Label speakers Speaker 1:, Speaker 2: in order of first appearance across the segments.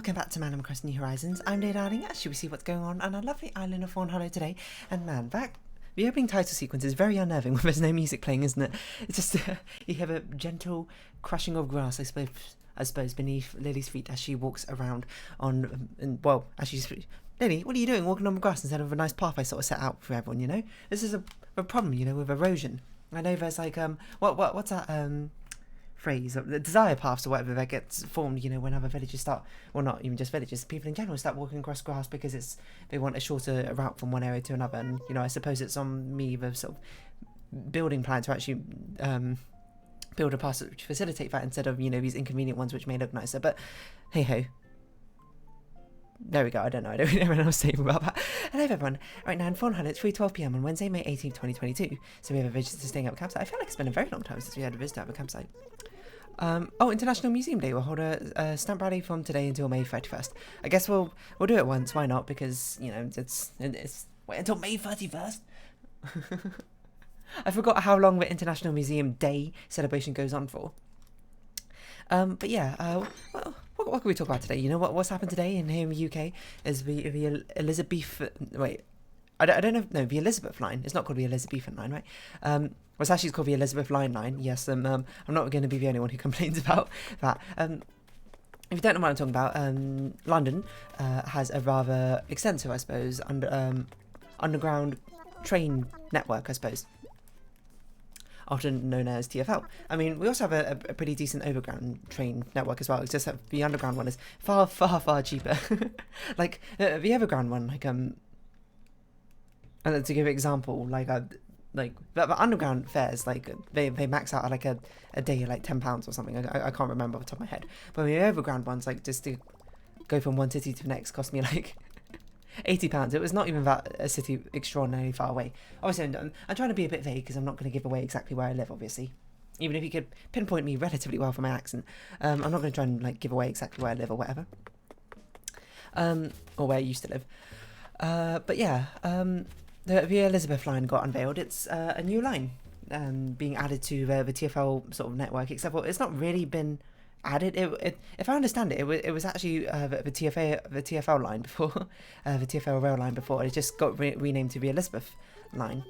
Speaker 1: welcome back to Man Across New Horizons. I'm Day Darling. Actually, we see what's going on our lovely island of Fawnhollow today. And man, the opening title sequence is very unnerving when there's no music playing, isn't it? It's just, you have a gentle crushing of grass, I suppose, beneath Lily's feet as she walks around as she's... Lily, what are you doing walking on the grass instead of a nice path I sort of set out for everyone, you know? This is a problem, you know, with erosion. I know there's like, what's that, phrase, the desire paths or whatever that gets formed, you know, when other villages start, well, not even just villages, people in general start walking across grass because they want a shorter route from one area to another. And, you know, I suppose it's on me, the sort of building plan, to actually build a path to facilitate that instead of, you know, these inconvenient ones which may look nicer. But hey ho. There we go, I don't really know what else to say about that. Hello everyone, right now in Fawnhallow it's 3:12 PM on Wednesday, May 18th, 2022. So we have a visitor staying at the campsite. I feel like it's been a very long time since we had a visitor at the campsite. International Museum Day. We'll hold a stamp rally from today until May 31st. I guess we'll do it once, why not? Because, you know, it's wait until May 31st? I forgot how long the International Museum Day celebration goes on for. But yeah, what can we talk about today? You know what's happened today here in the UK is the the Elizabeth line. It's not called the Elizabethan line, right? Well, it's actually called the Elizabeth line. Yes, I'm not going to be the only one who complains about that. If you don't know what I'm talking about, London has a rather extensive, I suppose, underground train network, I suppose, often known as TfL. I mean, we also have a pretty decent overground train network as well. It's just that the underground one is far, far, far cheaper. Like the overground one, like and to give an example, like the underground fares, like they max out at like a day at like £10 or something. I can't remember off the top of my head. But the overground ones, like just to go from one city to the next, cost me like £80. It was not even that a city extraordinarily far away. Obviously, I'm trying to be a bit vague because I'm not going to give away exactly where I live, obviously. Even if you could pinpoint me relatively well from my accent, I'm not going to try and like give away exactly where I live or whatever, or where I used to live. But yeah, the Elizabeth line got unveiled. It's a new line being added to the TfL sort of network, except for it's not really been added. If I understand it, it was actually the TfL line before, the TfL rail line before. It just got renamed to the Elizabeth line.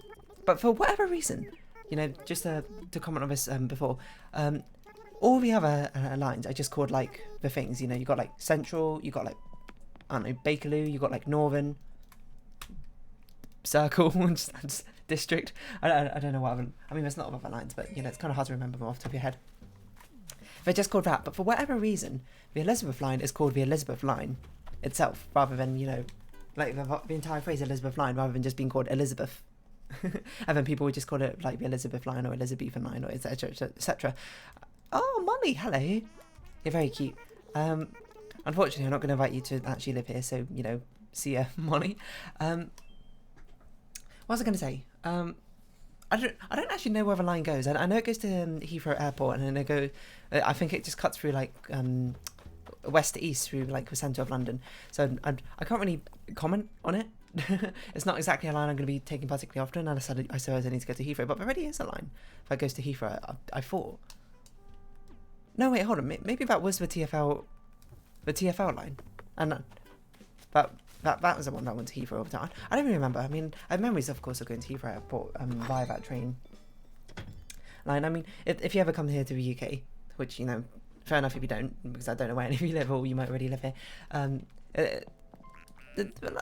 Speaker 1: But for whatever reason, you know, just to comment on this before, all the other lines are just called like the things. You know, you got like Central, you got like, I don't know, Bakerloo, you got like Northern, Circle, District. I don't know what other, I mean, there's not other lines, but you know, it's kind of hard to remember them off the top of your head. They're just called that, but for whatever reason, the Elizabeth line is called the Elizabeth line itself, rather than, you know, like the entire phrase Elizabeth line, rather than just being called Elizabeth. And then people would just call it like the Elizabeth line or Elizabethan line or etc. etc. Oh, Molly, hello. You're very cute. Unfortunately, I'm not going to invite you to actually live here, so, you know, see ya, Molly. What was I going to say? I don't actually know where the line goes. I know it goes to Heathrow Airport, and then I think it just cuts through like west to east through like the centre of London. So I can't really comment on it. It's not exactly a line I'm going to be taking particularly often, unless I suppose I need to go to Heathrow. But there already is a line that goes to Heathrow. I thought. No, wait, hold on. Maybe that was the TfL line, and that was the one that went to Heathrow all the time. I don't really remember. I mean, I have memories, of course, of going to Heathrow Airport via that train line. I mean, if you ever come here to the UK, which, you know, fair enough if you don't, because I don't know where any of you live, or you might already live here.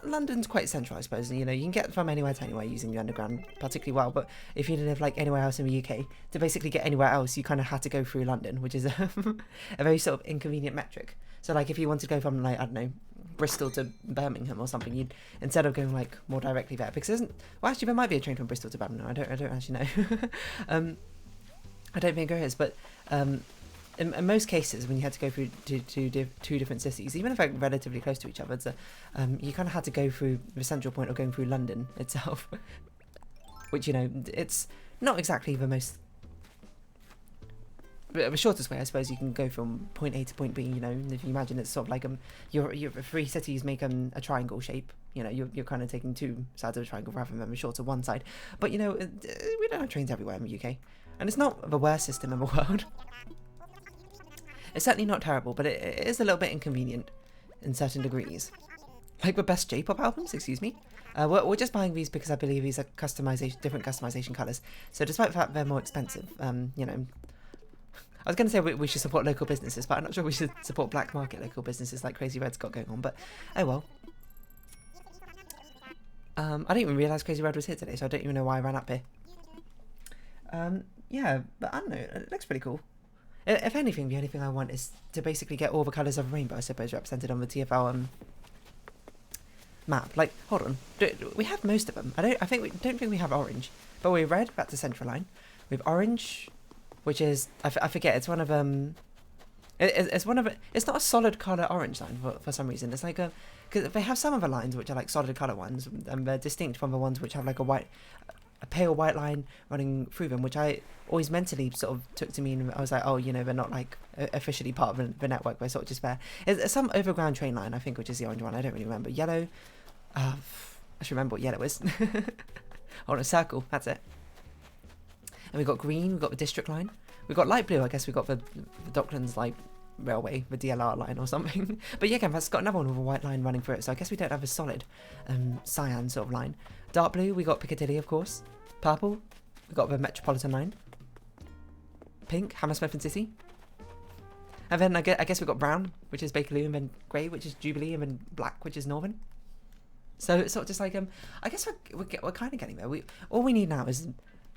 Speaker 1: London's quite central, I suppose. You know, you can get from anywhere to anywhere using the underground particularly well. But if you live like anywhere else in the UK, to basically get anywhere else, you kind of had to go through London, which is a very sort of inconvenient metric. So, like, if you wanted to go from, like, I don't know, Bristol to Birmingham or something, you'd, instead of going like more directly there, because actually there might be a train from Bristol to Birmingham. I don't actually know. I don't think there is, but in most cases, when you had to go through two different cities, even if they're relatively close to each other, you kind of had to go through the central point of going through London itself, which, you know, it's not exactly the shortest way. I suppose you can go from point A to point B. You know, if you imagine it's sort of like your three cities make a triangle shape. You know, you're kind of taking two sides of a triangle rather than the shorter one side. But, you know, we don't have trains everywhere in the UK, and it's not the worst system in the world. It's certainly not terrible, but it is a little bit inconvenient. in certain degrees. Like the best J-pop albums, excuse me. We're just buying these because I believe these are different customization colours. So despite the fact they're more expensive, you know, I was going to say we should support local businesses, but I'm not sure we should support black market local businesses like Crazy Red's got going on, but oh well. I didn't even realise Crazy Red was here today, so I don't even know why I ran up here. Yeah, but I don't know, it looks pretty cool. If anything, the only thing I want is to basically get all the colours of the rainbow, I suppose, represented on the TFL map. Like, hold on, we have most of them. I don't think we have orange, but we have red. That's the central line. We have orange, which is I forget. It's one of It's one of it's not a solid colour orange line for some reason. It's like because they have some of the lines which are like solid colour ones, and they're distinct from the ones which have like a pale white line running through them, which I always mentally sort of took to mean, I was like, oh, you know, they're not like officially part of the network, they're sort of just there. It's some overground train line, I think, which is the orange one. I don't really remember. Yellow, I should remember what yellow is. Hold on, a circle, that's it. And we've got green, we've got the district line. We've got light blue, I guess we've got the Docklands like railway, the DLR line or something. But yeah, again, that's got another one with a white line running through it, so I guess we don't have a solid cyan sort of line. Dark blue, we got Piccadilly, of course. Purple, we got the Metropolitan line. Pink, Hammersmith and City. And then I guess we've got brown, which is Bakerloo, and then grey, which is Jubilee, and then black, which is Northern. So it's sort of just like I guess we're kind of getting there. All we need now is,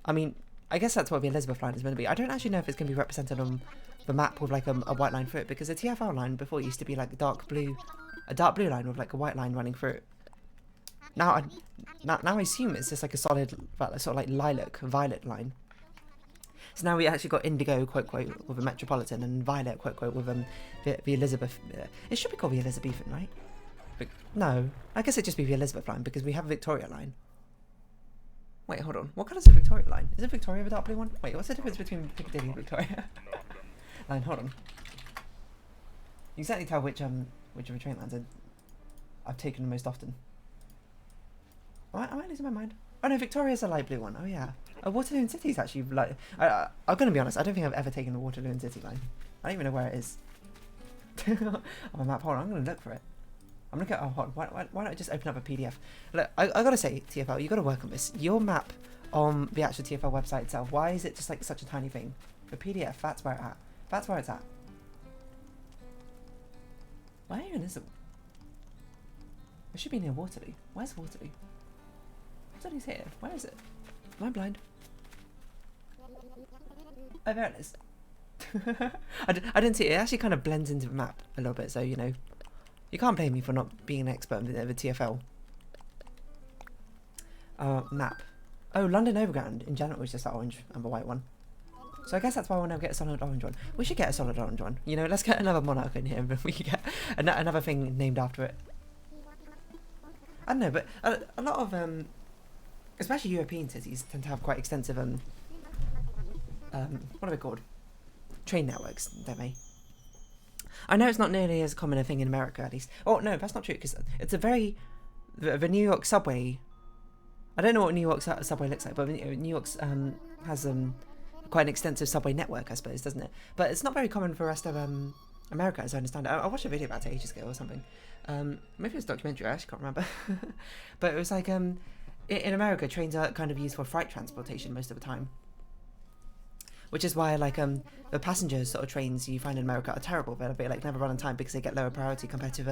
Speaker 1: I mean, I guess that's what the Elizabeth line is going to be. I don't actually know if it's going to be represented on the map with like a white line through it, because the TFL line before used to be like a dark blue line with like a white line running through it. Now I assume it's just like a solid, sort of like lilac, violet line. So now we actually got indigo, quote, quote, with a Metropolitan, and violet, quote, quote, with the Elizabeth. It should be called the Elizabethan, right? But no, I guess it'd just be the Elizabeth line, because we have a Victoria line. Wait, hold on. What colour is the Victoria line? Is it Victoria the dark blue one? Wait, what's the difference between Piccadilly and Victoria? Line, hold on. You can certainly tell which of the train lines I've taken the most often. Am I losing my mind? Oh no, Victoria's a light blue one. Oh yeah. Waterloo and City's actually like. I'm gonna be honest. I don't think I've ever taken the Waterloo and City line. I don't even know where it is. On my map. Hold on. I'm gonna look for it. I'm looking at. Oh, hold on. Why don't I just open up a PDF? Look, I gotta say, TFL, you gotta work on this. Your map on the actual TFL website itself. Why is it just like such a tiny thing? The PDF. That's where it's at. That's where it's at. Where even is it? It should be near Waterloo. Where's Waterloo? Waterloo's here. Where is it? Am I blind? Oh, there it is. I didn't see it. It actually kind of blends into the map a little bit, so you know, you can't blame me for not being an expert in the TFL. Map. Oh, London Overground in general was just that orange and the white one. So I guess that's why we'll never get a solid orange one. We should get a solid orange one. You know, let's get another monarch in here, and we can get another thing named after it. I don't know, but a lot of especially European cities tend to have quite extensive what are they called? Train networks, don't they? I know it's not nearly as common a thing in America, at least. Oh no, that's not true, because it's a very the New York subway. I don't know what New York subway looks like, but New York's has quite an extensive subway network, I suppose, doesn't it? But it's not very common for the rest of America, as I understand it. I watched a video about it ages ago or something. Maybe it was a documentary, I actually can't remember. But it was like, in America, trains are kind of used for freight transportation most of the time. Which is why, like, the passenger sort of trains you find in America are terrible. They're a bit like never run on time because they get lower priority compared to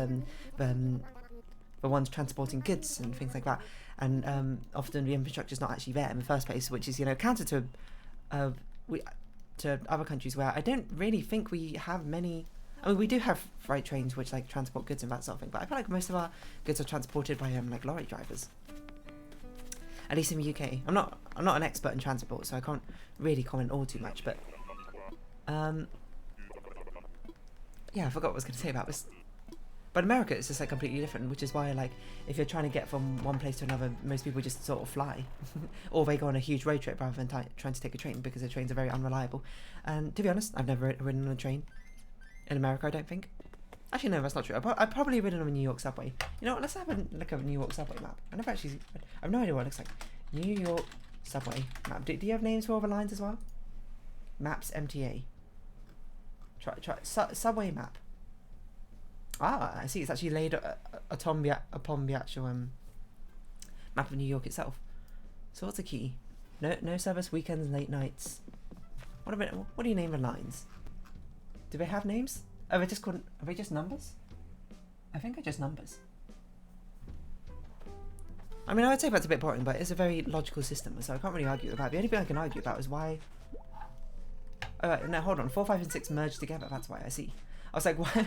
Speaker 1: the ones transporting goods and things like that. And often the infrastructure's not actually there in the first place, which is, you know, counter to other countries where I don't really think we have many. I mean, we do have freight trains which like transport goods and that sort of thing, but I feel like most of our goods are transported by like lorry drivers. At least in the UK. I'm not an expert in transport, so I can't really comment all too much. But yeah, I forgot what I was going to say about this. But America is just like completely different, which is why like if you're trying to get from one place to another, most people just sort of fly, or they go on a huge road trip rather than trying to take a train, because the trains are very unreliable. And to be honest, I've never ridden on a train in America, I don't think. Actually, no, that's not true. I've probably ridden on a New York subway. You know what? Let's have a look at a New York subway map. I have no idea what it looks like. New York subway map. Do you have names for all the lines as well? Maps MTA. Try subway map. Ah, I see. It's actually laid upon the actual map of New York itself. So what's the key? No service, weekends, late nights. What do you name the lines? Do they have names? Are they just numbers? I think they're just numbers. I mean, I would say that's a bit boring, but it's a very logical system, so I can't really argue about it. The only thing I can argue about is why... Oh, no, hold on. 4, 5, and 6 merged together. That's why I see. I was like, why?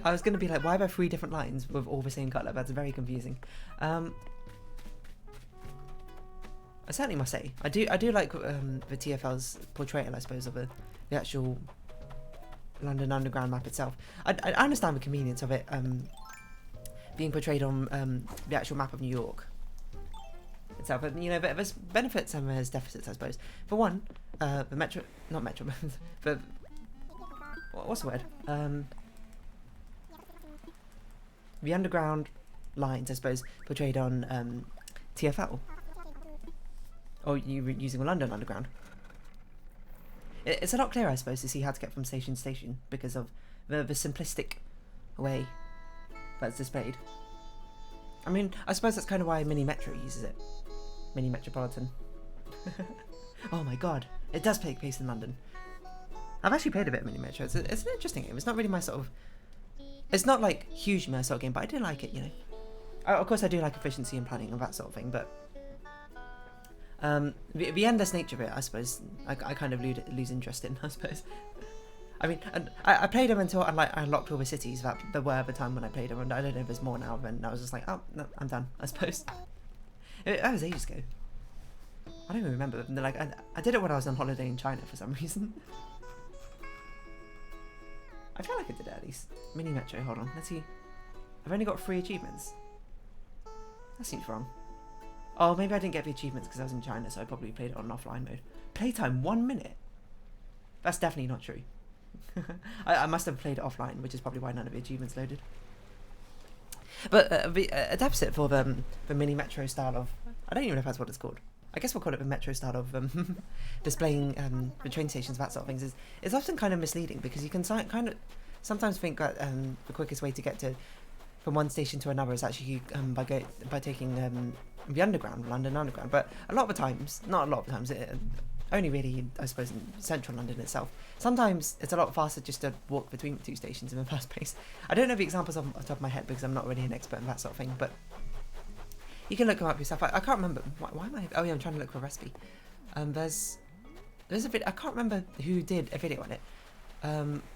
Speaker 1: I was going to be like, why are there 3 different lines with all the same colour? That's very confusing. I certainly must say, I do like the TFL's portrayal, I suppose, of the actual London Underground map itself. I understand the convenience of it being portrayed on the actual map of New York itself, but you know, there's benefits and there's deficits, I suppose. For one, the not metro, but what's the word? The underground lines, I suppose, portrayed on TFL, or you using a London Underground. It's a lot clearer, I suppose, to see how to get from station to station because of the simplistic way that's displayed. I mean, I suppose that's kind of why Mini Metro uses it. Mini Metropolitan. Oh my god, it does take place in London. I've actually played a bit of Mini Metro. It's an interesting game. It's not really my sort of... It's not like huge my sort of game, but I do like it, you know. Of course, I do like efficiency and planning and that sort of thing, but... the endless nature of it, I suppose, I kind of lose interest in, I suppose. I mean, I played them until I unlocked all the cities that there were at the time when I played them, and I don't know if there's more now, and I was just like, oh, no, I'm done, I suppose. That was ages ago. I don't even remember. Like, I did it when I was on holiday in China for some reason. I feel like I did it at least. Mini Metro, hold on, let's see. I've only got 3 achievements. That seems wrong. Oh, maybe I didn't get the achievements because I was in China, so I probably played it on offline mode. Playtime 1 minute? That's definitely not true. I must have played it offline, which is probably why none of the achievements loaded. But a deficit for the Mini Metro style of... I don't even know if that's what it's called. I guess we'll call it the Metro style of displaying the train stations, that sort of things. Is often kind of misleading because you can kind of sometimes think that the quickest way to get from one station to another is actually by taking the underground, London Underground. But a lot of the times, not a lot of the times, only really, I suppose, in central London itself. Sometimes it's a lot faster just to walk between the 2 stations in the first place. I don't know the examples off the top of my head because I'm not really an expert in that sort of thing, but you can look them up yourself. I can't remember. Why am I... Oh yeah, I'm trying to look for a recipe. There's a video... I can't remember who did a video on it,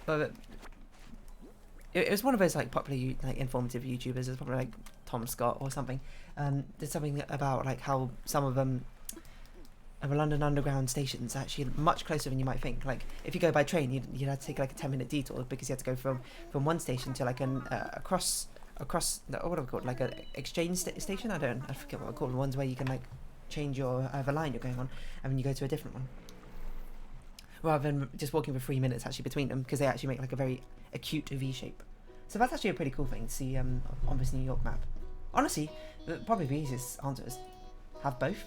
Speaker 1: but it was one of those like popular, like informative YouTubers. It was probably like Tom Scott or something. Did something about like how some of them... the London Underground stations are actually much closer than you might think. Like, if you go by train, you'd have to take like a 10-minute detour because you have to go from one station to like an across what are they called? Like an exchange station? I forget what they're called. The ones where you can like change your the line you're going on, and then you go to a different one. Rather than just walking for 3 minutes actually between them, because they actually make like a very acute V shape. So that's actually a pretty cool thing to see on this New York map. Honestly, probably the easiest answer is have both.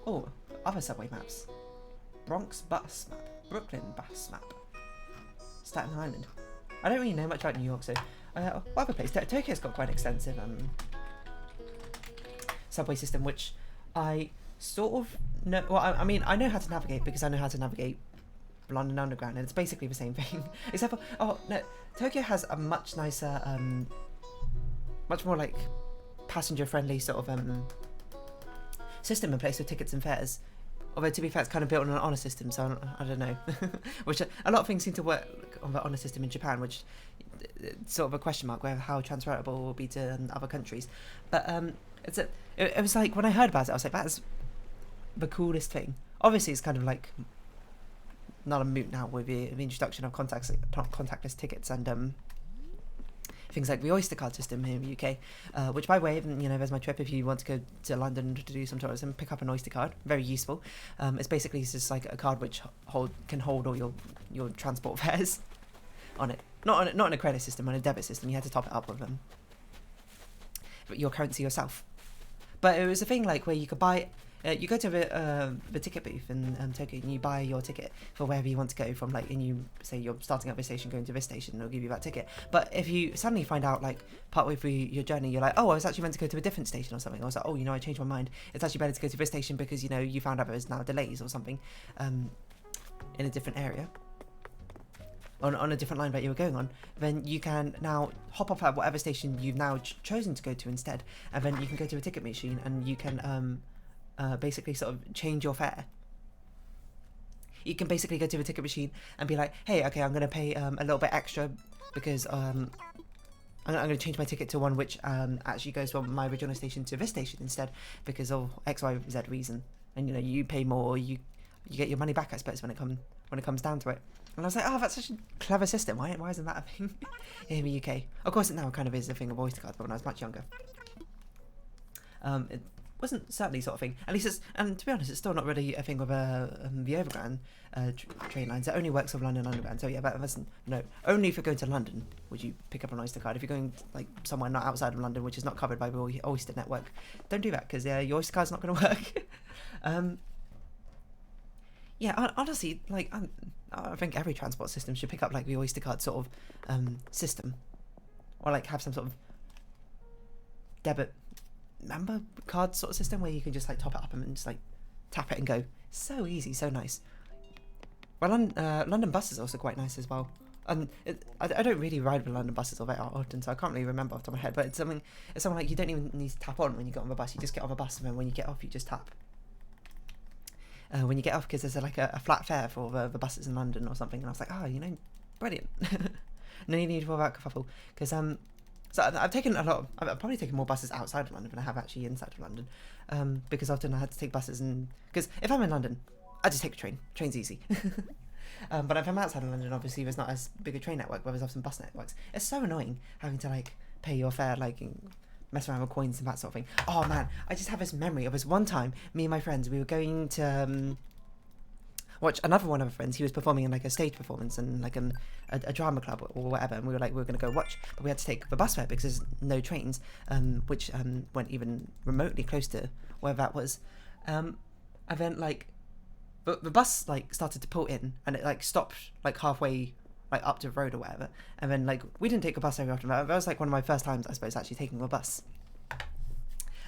Speaker 1: Oh, other subway maps. Bronx bus map. Brooklyn bus map. Staten Island. I don't really know much about New York, so... what other place? Tokyo's got quite an extensive subway system, which I sort of know... Well, I mean, I know how to navigate because I know how to navigate London Underground, and it's basically the same thing. Except for... Oh, no. Tokyo has a much nicer... much more, like, passenger-friendly sort of... system in place with tickets and fares, although to be fair it's kind of built on an honour system, so I don't know. Which a lot of things seem to work on the honour system in Japan, which it's sort of a question mark where how transferable it will be to other countries. But it was like when I heard about it I was like, that's the coolest thing. Obviously it's kind of like not a moot now with the introduction of contactless tickets and things like the Oyster card system here in the UK, which by the way, you know, there's my trip if you want to go to London to do some tourism, pick up an Oyster card, very useful. It's basically just like a card which can hold all your transport fares on it. Not on a credit system, on a debit system. You had to top it up with your currency yourself. But it was a thing like where you could buy, You go to the ticket booth in Tokyo and you buy your ticket for wherever you want to go from, like, and you say you're starting at this station, going to this station, and they'll give you that ticket. But if you suddenly find out, like, partway through your journey, you're like, oh, I was actually meant to go to a different station or something. I was like, oh, you know, I changed my mind. It's actually better to go to this station because, you know, you found out there was now delays or something in a different area. On a different line that you were going on, then you can now hop off at whatever station you've now chosen to go to instead, and then you can go to a ticket machine and you can basically sort of change your fare. You can basically go to the ticket machine and be like, hey, okay, I'm going to pay a little bit extra because I'm going to change my ticket to one which actually goes from my original station to this station instead because of X, Y, Z reason. And, you know, you pay more, you get your money back, I suppose, when it comes down to it. And I was like, oh, that's such a clever system. Why isn't that a thing in the UK? Of course, it now kind of is a thing of Oyster cards, but when I was much younger, it wasn't certainly sort of thing. At least it's, and to be honest, it's still not really a thing with the Overground train lines. It only works with London Underground. So yeah, that's no. Only if you're going to London would you pick up an Oyster card. If you're going like somewhere not outside of London, which is not covered by the Oyster network, don't do that because your Oyster card's not going to work. Yeah, honestly, like I think every transport system should pick up like the Oyster card sort of system, or like have some sort of debit member card sort of system where you can just like top it up and just like tap it and go. So easy, so nice. Well, London bus is also quite nice as well. I don't really ride with London buses all that often, so I can't really remember off the top of my head. But it's something like you don't even need to tap on when you get on the bus. You just get on the bus, and then when you get off, you just tap. When you get off, because there's like a flat fare for the buses in London or something, and I was like, oh, you know, brilliant. No need for that kerfuffle, because so I've taken a lot. I've probably taken more buses outside of London than I have actually inside of London, because often I had to take buses, and because if I'm in London, I just take a train. Train's easy. But if I'm outside of London, obviously there's not as big a train network, but there's often bus networks. It's so annoying having to like pay your fare, like mess around with coins and that sort of thing. Oh man, I just have this memory of this one time, me and my friends, we were going to watch another one of our friends. He was performing in like a stage performance and like a drama club or whatever, and we were going to go watch, but we had to take the bus fare because there's no trains, which weren't even remotely close to where that was. And then like the bus like started to pull in, and it like stopped like halfway like up to the road or whatever, and then like we didn't take a bus very often. That was like one of my first times, I suppose, actually taking a bus.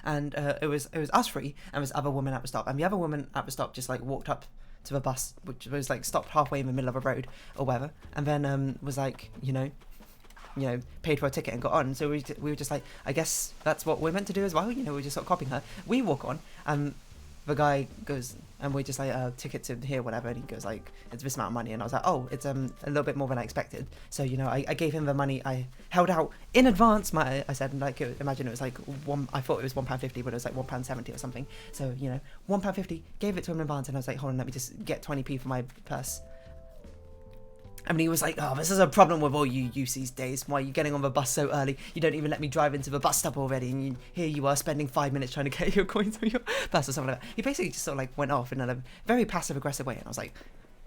Speaker 1: And it was us three and this other woman at the stop, and the other woman at the stop just like walked up to the bus, which was like stopped halfway in the middle of a road or whatever, and then was like, you know, paid for a ticket and got on. So we were just like, I guess that's what we're meant to do as well, you know. We're just sort of copying her. We walk on, and the guy goes, and we're just like, ticket to here, whatever, and he goes like, it's this amount of money, and I was like, oh, it's a little bit more than I expected. So, you know, I gave him the money. I held out in advance. I said, like, imagine it was like I thought it was £1.50, but it was like £1.70 or something. So, you know, £1.50, gave it to him in advance, and I was like, hold on, let me just get 20p for my purse. I mean, he was like, oh, this is a problem with all you youths these days. Why are you getting on the bus so early? You don't even let me drive into the bus stop already, and here you are spending 5 minutes trying to get your coins for your bus or something like that. He basically just sort of like went off in a very passive-aggressive way, and I was like,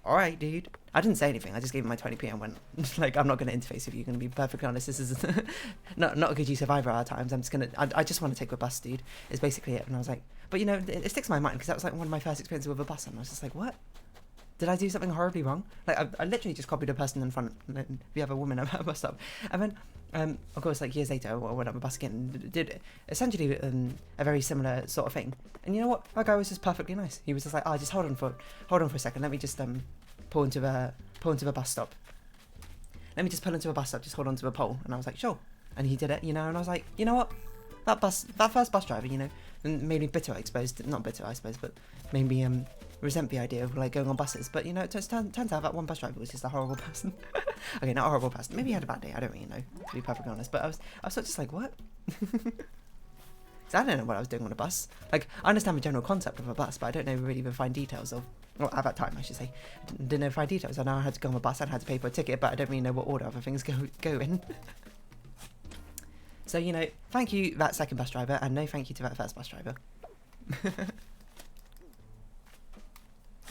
Speaker 1: all right, dude. I didn't say anything. I just gave him my 20p and went, like, I'm not going to interface with you. I'm going to be perfectly honest. This is not a good use of either our times. I just want to take a bus, dude. It's basically it. And I was like, but, you know, it sticks in my mind because that was like one of my first experiences with a bus, and I was just like, what? Did I do something horribly wrong? Like, I literally just copied a person in front, the other woman at the bus stop. And then, of course, like, years later, I went up a bus again and did essentially a very similar sort of thing. And you know what? That guy was just perfectly nice. He was just like, oh, just hold on for a second. Let me just pull into the bus stop. Let me just pull into a bus stop. Just hold on to a pole. And I was like, sure. And he did it, you know. And I was like, you know what? That first bus driver, you know, made me bitter, I suppose. Not bitter, I suppose, but made me resent the idea of like going on buses. But you know, it turns out that one bus driver was just a horrible person. Okay, not a horrible person. Maybe he had a bad day. I don't really know, to be perfectly honest. But I was sort of just like, what? Because I don't know what I was doing on a bus. Like, I understand the general concept of a bus, but I don't know really the fine details of. Well, at that time, I should say, didn't know the fine details. I know I had to go on a bus. I had to pay for a ticket, but I don't really know what order other things go in. So, you know, thank you, that second bus driver, and no thank you to that first bus driver.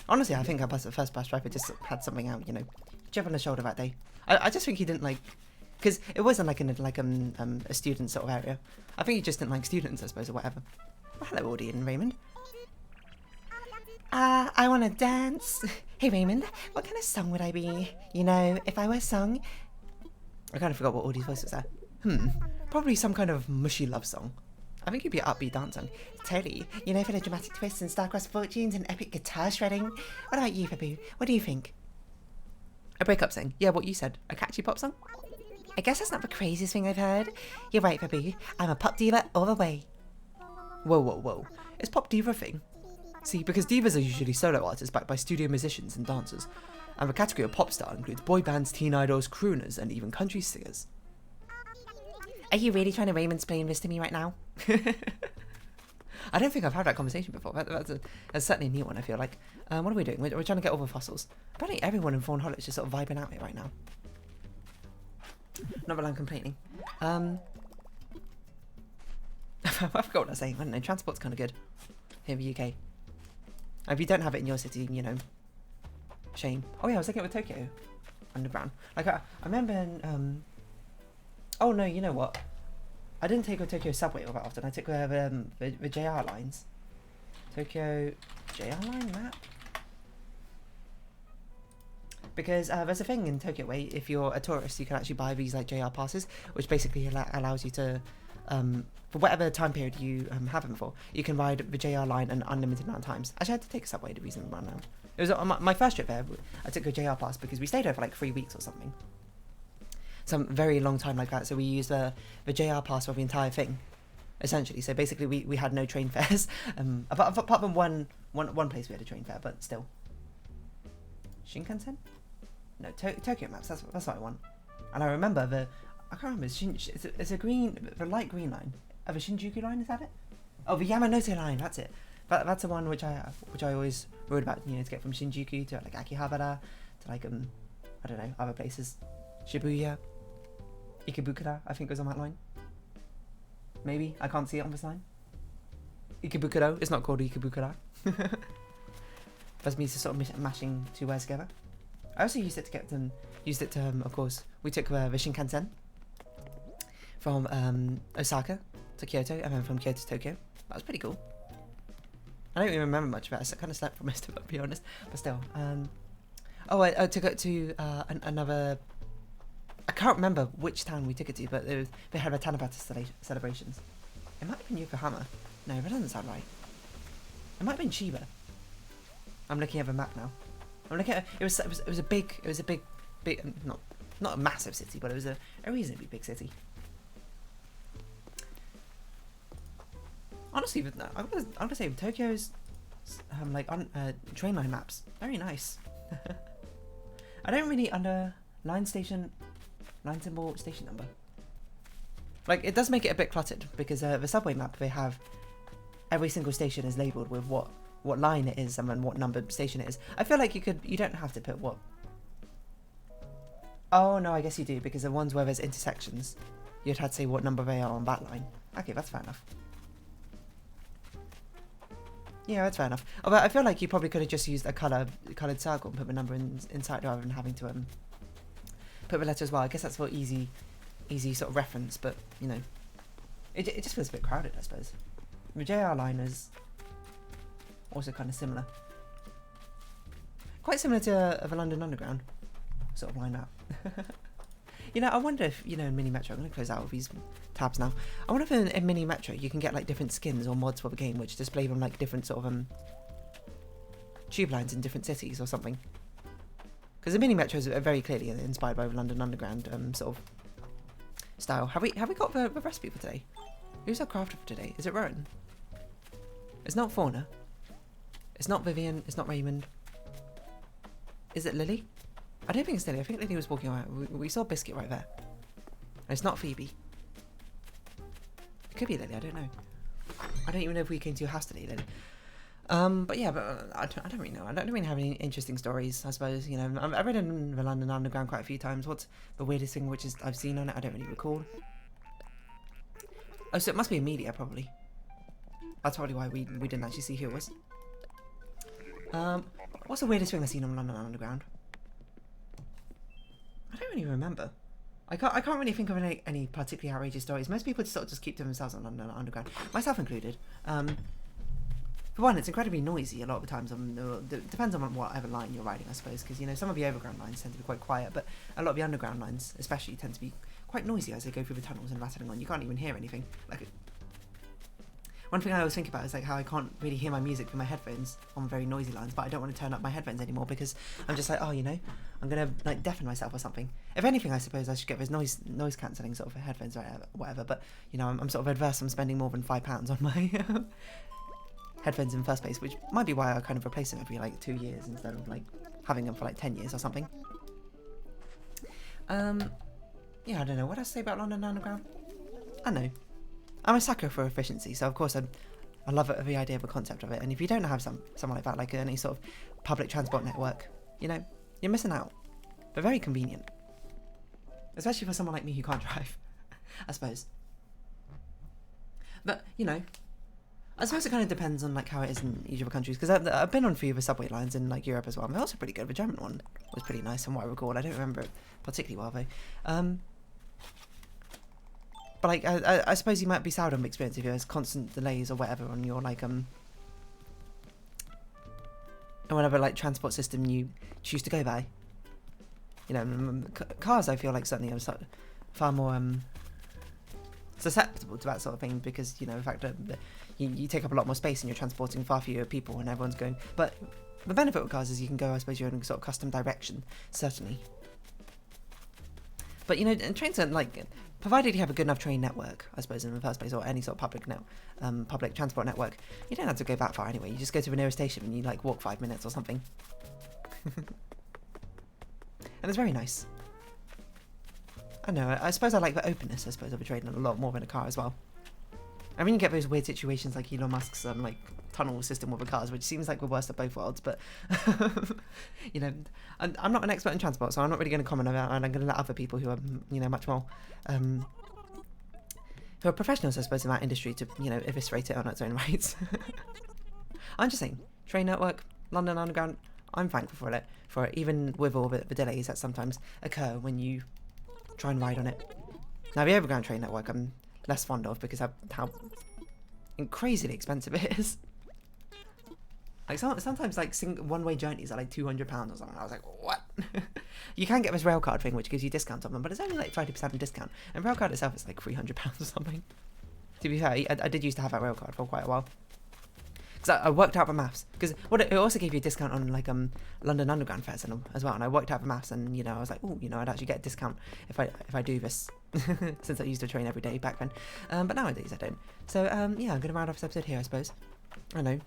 Speaker 1: Honestly, I think the first bus driver just had something out, you know, chip on the shoulder that day. I just think he didn't like, because it wasn't like in a student sort of area. I think he just didn't like students, I suppose, or whatever. Oh, hello, Audie and Raymond. I want to dance. Hey Raymond, what kind of song would I be? You know, if I were a song... I kind of forgot what all these voices are. Probably some kind of mushy love song. I think you'd be an upbeat dance song. Totally. You know, for the dramatic twists and star-crossed fortunes and epic guitar shredding. What about you, Fabu? What do you think? A breakup song? Yeah, what you said. A catchy pop song? I guess that's not the craziest thing I've heard. You're right, Fabu. I'm a pop diva all the way. Whoa, whoa, whoa. Is pop diva a thing? See, because divas are usually solo artists backed by studio musicians and dancers. And the category of pop star includes boy bands, teen idols, crooners, and even country singers. Are you really trying to Raymond-splain this to me right now? I don't think I've had that conversation before. That's certainly a new one, I feel like. What are we doing? We're trying to get all the fossils. Apparently everyone in Fawnhollow is just sort of vibing out here right now. Not that I'm complaining. I forgot what I was saying. I don't know. Transport's kind of good here in the UK. If you don't have it in your city, you know, shame. Oh yeah, I was looking at the Tokyo Underground. Like, I remember in, oh no, you know what? I didn't take a Tokyo subway all that often. I took the JR lines. Tokyo JR line map? Because there's a thing in Tokyo where if you're a tourist, you can actually buy these like JR passes, which basically allows you to, for whatever time period you have them for, you can ride the JR line an unlimited amount of times. Actually, I had to take a subway the reason I ran out. It was on my first trip there. I took a JR pass because we stayed there for like 3 weeks or something. Some very long time like that. So we used the JR pass for the entire thing, essentially. So basically, we had no train fares. Apart from one place we had a train fare, but still. Shinkansen? No, Tokyo Maps. That's what I want. And I remember I can't remember. It's a green, the light green line. Oh, the Shinjuku line, is that it? Oh, the Yamanote line. That's it. That's the one which I always wrote about. You know, to get from Shinjuku to like Akihabara to like I don't know, other places. Shibuya, Ikebukuro, I think was on that line. Maybe I can't see it on this line. Ikebukuro. It's not called Ikebukuro. That's me sort of mashing two words together. I also used it to get them. Of course, we took the Shinkansen from Osaka to Kyoto, and then from Kyoto to Tokyo. That was pretty cool. I don't even remember much of it. I kind of slept for most of it, to be honest. But still. Oh, I took it to another... I can't remember which town we took it to, but they had a Tanabata celebrations. It might have been Yokohama. No, that doesn't sound right. It might have been Chiba. I'm looking at the map now. I'm looking at it was a big not a massive city, but it was a reasonably big city. Honestly, I'm gonna say Tokyo's train line maps very nice. I don't really line symbol station number. Like, it does make it a bit cluttered because the subway map they have every single station is labelled with what line it is and then what number station it is. I feel like you don't have to put what. Oh no, I guess you do, because the ones where there's intersections, you'd have to say what number they are on that line. Okay, that's fair enough. Yeah, that's fair enough. Although I feel like you probably could have just used a coloured circle and put the number inside rather than having to put the letter as well. I guess that's for easy sort of reference, but you know, it just feels a bit crowded, I suppose. The JR line is also kind of similar. Quite similar to the London Underground sort of line map. You know, I wonder if, you know, in Mini Metro, I'm going to close out all these tabs now. I wonder if in Mini Metro you can get like different skins or mods for the game which display them like different sort of tube lines in different cities or something. Because the Mini Metros are very clearly inspired by the London Underground sort of style. Have we got the recipe for today? Who's our crafter for today? Is it Rowan? It's not Fauna. It's not Vivian. It's not Raymond. Is it Lily? I don't think it's Lily. I think Lily was walking around. We saw Biscuit right there. And it's not Phoebe. It could be Lily. I don't know. I don't even know if we came to your house today, Lily. But yeah, I don't really know. I don't really have any interesting stories, I suppose. You know, I've read in the London Underground quite a few times. What's the weirdest thing I've seen on it? I don't really recall. Oh, so it must be a media, probably. That's probably why we didn't actually see who it was. What's the weirdest thing I've seen on London Underground? I don't really remember. I can't really think of any particularly outrageous stories. Most people sort of just keep to themselves on London Underground, myself included. For one, it's incredibly noisy a lot of the times. Depends on whatever line you're riding, I suppose, because, you know, some of the overground lines tend to be quite quiet, but a lot of the underground lines, especially, tend to be quite noisy as they go through the tunnels and rattling on. You can't even hear anything. Like, one thing I always think about is like how I can't really hear my music through my headphones on very noisy lines, but I don't want to turn up my headphones anymore because I'm just like, oh, you know, I'm gonna like deafen myself or something. If anything, I suppose I should get those noise cancelling sort of headphones or whatever. But you know, I'm sort of adverse from spending more than £5 on my headphones in the first place, which might be why I kind of replace them every like 2 years instead of like having them for like 10 years or something. Yeah, I don't know what else to say about London Underground. I don't know. I'm a sucker for efficiency, so of course I love the idea of the concept of it. And if you don't have someone like that, like any sort of public transport network, you know, you're missing out. But very convenient, especially for someone like me who can't drive, I suppose. But you know, I suppose it kind of depends on like how it is in each of the countries, because I've been on a few of the subway lines in like Europe as well. And they're also pretty good. The German one was pretty nice from what I recall. I don't remember it particularly well though. But like, I suppose you might be soured on the experience if there's constant delays or whatever on your like whatever like transport system you choose to go by. You know, cars I feel like certainly are far more susceptible to that sort of thing because you know the fact that you take up a lot more space and you're transporting far fewer people and everyone's going. But the benefit of cars is you can go, I suppose, your own sort of custom direction, certainly. But you know, trains are like, provided you have a good enough train network, I suppose, in the first place, or any sort of public transport network, you don't have to go that far anyway. You just go to the nearest station and you like walk 5 minutes or something. And it's very nice. I know, I suppose I like the openness, I suppose, of a train a lot more than a car as well. I mean, you get those weird situations like Elon Musk's like tunnel system with the cars, which seems like the worst of both worlds, but you know, I'm not an expert in transport, so I'm not really going to comment about it, and I'm going to let other people who are, you know, much more who are professionals, I suppose, in that industry to, you know, eviscerate it on its own rights. I'm just saying, train network, London Underground, I'm thankful for it, even with all the delays that sometimes occur when you try and ride on it. Now, the overground train network I'm less fond of because of how crazily expensive it is. Like sometimes like one-way journeys are like £200 or something. I was like, what? You can get this rail card thing which gives you discounts on them, but it's only like 30% discount. And rail card itself is like £300 or something. To be fair, I did used to have that rail card for quite a while. Because I worked out the maths. Because it also gave you a discount on like London Underground fares as well. And I worked out the maths, and you know I was like, oh, you know, I'd actually get a discount if I do this, since I used to train every day back then. But nowadays I don't. So yeah, I'm going to round off this episode here, I suppose. I know.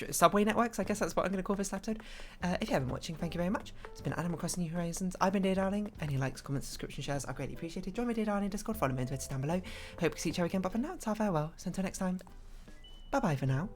Speaker 1: Subway networks, I guess that's what I'm going to call this episode. If you haven't been watching, thank you very much. It's been Animal Crossing New Horizons. I've been Dear Darling. Any likes, comments, subscription, shares are greatly appreciated. Join my Dear Darling Discord, follow me on Twitter down below. Hope to see each other again, but for now, it's our farewell. So until next time, bye bye for now.